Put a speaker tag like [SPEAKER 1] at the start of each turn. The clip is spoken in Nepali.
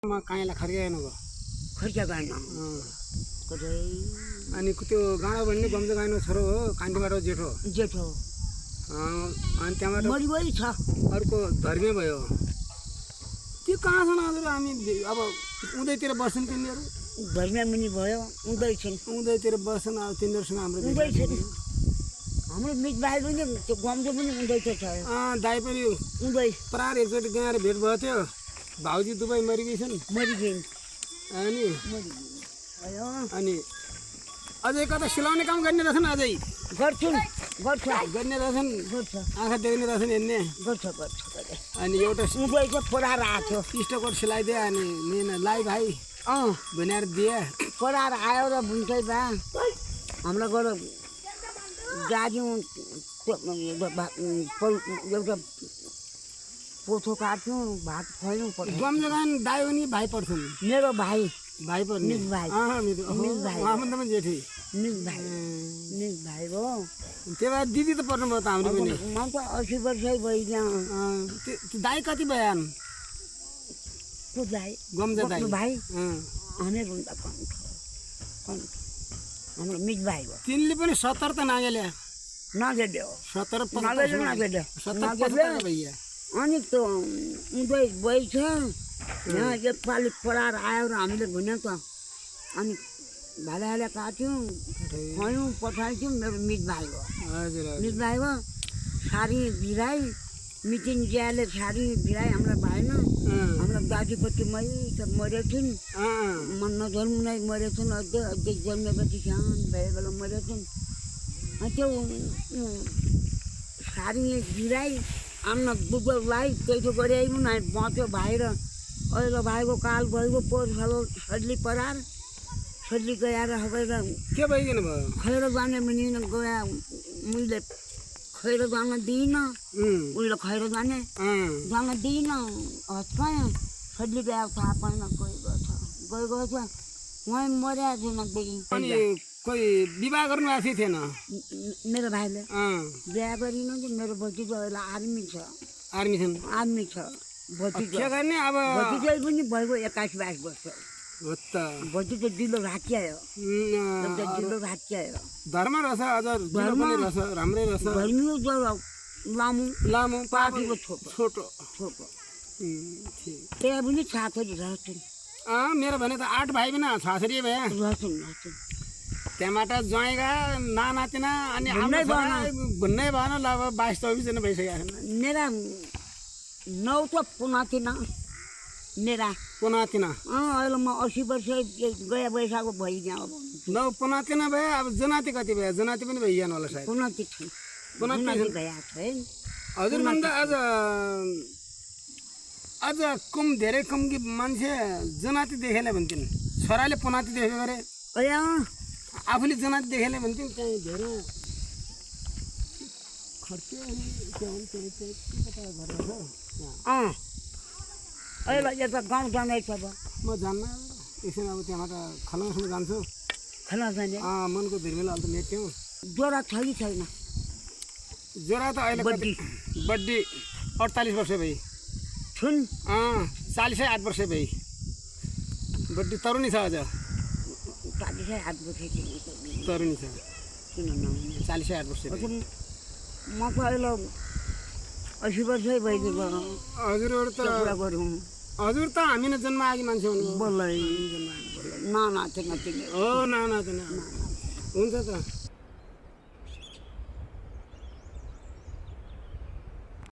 [SPEAKER 1] काहीँलाई खर्काएन गयो
[SPEAKER 2] खर्चा गाएन कतै
[SPEAKER 1] अनि त्यो गाँडा भन्ने गम्जा गाइनो छोरो हो कान्तिबाट जेठो
[SPEAKER 2] जेठो
[SPEAKER 1] अनि त्यहाँबाट
[SPEAKER 2] मरिगई छ
[SPEAKER 1] अर्को धर्मे भयो त्यो कहाँ छन् हजुर हामी अब उँधैतिर बस्छन् तिनीहरू
[SPEAKER 2] धर्मे मुनि भयो उदैछन्
[SPEAKER 1] उँधैतिर बस्छन् अब तिनीहरूसँग हाम्रो
[SPEAKER 2] उदैछन् हाम्रो मित भाइ पनि त्यो गम्जो पनि उदैछ छ
[SPEAKER 1] दाइ पनि
[SPEAKER 2] उदै
[SPEAKER 1] प्रार एकचोटि गएर भेट भएको थियो भाउजू दुबई मरिगएछन्
[SPEAKER 2] मरिगइन्
[SPEAKER 1] अनि अझै कता सिलाउने काम गर्ने रहेछन् अझै
[SPEAKER 2] गर्छन् गर्छ
[SPEAKER 1] गर्ने रहेछन्
[SPEAKER 2] गर्छ
[SPEAKER 1] आँखा देख्ने रहेछन् हेर्ने
[SPEAKER 2] गर्छ गर्छ
[SPEAKER 1] अनि एउटा
[SPEAKER 2] उदैको फोडाएर आएको थियो
[SPEAKER 1] इस्टकोट सिलाइदिए अनि लिन लाई भाइ भनेर दिए
[SPEAKER 2] फोडाएर आयो र बुन्छै बा हामीलाई गएर गाड्यौँ एउटा पोथो काट्यौँ भात खुवायौँ
[SPEAKER 1] गमजगान दाइ हो नि भाइ पर्छन्
[SPEAKER 2] मेरो भाइ
[SPEAKER 1] पर्ने
[SPEAKER 2] मित भाइ
[SPEAKER 1] पनि जेठी
[SPEAKER 2] मित भाइ हो
[SPEAKER 1] त्यो भए दिदी त पर्नुभयो त हाम्रो पनि
[SPEAKER 2] म त 80 वर्षै भइगयो
[SPEAKER 1] दाइ कति भएन
[SPEAKER 2] को दाइ
[SPEAKER 1] गमजा दाइ
[SPEAKER 2] भाइ हामीभन्दा हाम्रो मित भाइ हो
[SPEAKER 1] तिनले पनि 70 त नागेले
[SPEAKER 2] नगेड्यो
[SPEAKER 1] 70 भइया
[SPEAKER 2] अनि त्यो उदै छ यहाँ एकपालि पढाएर आयो र हामीले भन्यो त अनि भाले काट्यौँ खुवायौँ पठाइदिउँ मेरो मित भाइ हो
[SPEAKER 1] हजुर
[SPEAKER 2] मित भाइ हो साडी भिराई मिटिङ ज्याले साडी भिराई हामीलाई भएन हाम्रो दाजुपट्टि त मरेछन् मन नजन्मु नै मरेछन् अझै जन्मेपछि सानो भए बेला मरेछन् त्यो साडी भिराई आम्न दुधलाई त्यही गऱ्याइनु न बच्यो भाइ र अहिले भाइको काल भइगयो पोहोर सडली परार सडली गएर गएर
[SPEAKER 1] के भइकन भयो
[SPEAKER 2] खैर जाने पनि गए मैले खैर जान दिइनँ उसले खैर जान दिइनँ हस्कायो सडली गयो थाहा पाएन गएको छ उहाँ मर्या छैन
[SPEAKER 1] अनि कोही विवाह गर्नु आएको थिएन
[SPEAKER 2] मेरो भाइले बिहा गरिन कि मेरो भतिजो अहिले आर्मी छ भतिजो
[SPEAKER 1] के गर्ने अब
[SPEAKER 2] भतिजो पनि भएको 21-22 वर्ष
[SPEAKER 1] हो त
[SPEAKER 2] भतिजो दिलो भाँच्यायो
[SPEAKER 1] धर्म रहेछ अझ राम्रै रहेछ लामो
[SPEAKER 2] पार्टीको
[SPEAKER 1] छोटो
[SPEAKER 2] त्यहाँ पनि छोरी रहेछन्
[SPEAKER 1] मेरो भने त 8 भाइ पनि छोरी भए त्यहाँबाट ज्वाइँगा नातिना अनि भन्नै भएन ल अब 22-24 जना भइसकेको छ
[SPEAKER 2] मेरा 9 त पुनातिना अहिले म 80 वर्ष गए बैशाखको भइगयो अब
[SPEAKER 1] 9 पुनातिना भए अब जनाति कति भयो जनाति पनि भइगएन होला सायद
[SPEAKER 2] पुनाति भइरहेको छ
[SPEAKER 1] हजुरभन्दा अझ कम धेरै कम कि मान्छे जनाति देखेले भन्थिन् छोराले पुनाति देखेको अरे आफूले जनाति देखेले भन्थ्यौँ त्यहाँ धेरै खर्चे
[SPEAKER 2] अहिले यता गाउँ जाँदै छ
[SPEAKER 1] म जान्न एकछिन अब त्यहाँबाट खलाउँसम्म जान्छु
[SPEAKER 2] खला जाने
[SPEAKER 1] मनको धिर्मेला अन्त मेट्यौँ
[SPEAKER 2] ज्वरो छ कि छैन
[SPEAKER 1] ज्वरो त अहिले बड्डी 48 वर्ष भई
[SPEAKER 2] छुन
[SPEAKER 1] 48 वर्ष भई बड्डी तरुणी छ अझ
[SPEAKER 2] 48 वर्ष
[SPEAKER 1] तरुणी छ 48 वर्ष
[SPEAKER 2] म त अहिले 80 वर्षै भइसक्यो
[SPEAKER 1] हजुर त हामी नै जन्म आएकी मान्छे हुनु
[SPEAKER 2] बोल्दै नाना
[SPEAKER 1] हो नाना हुन्छ त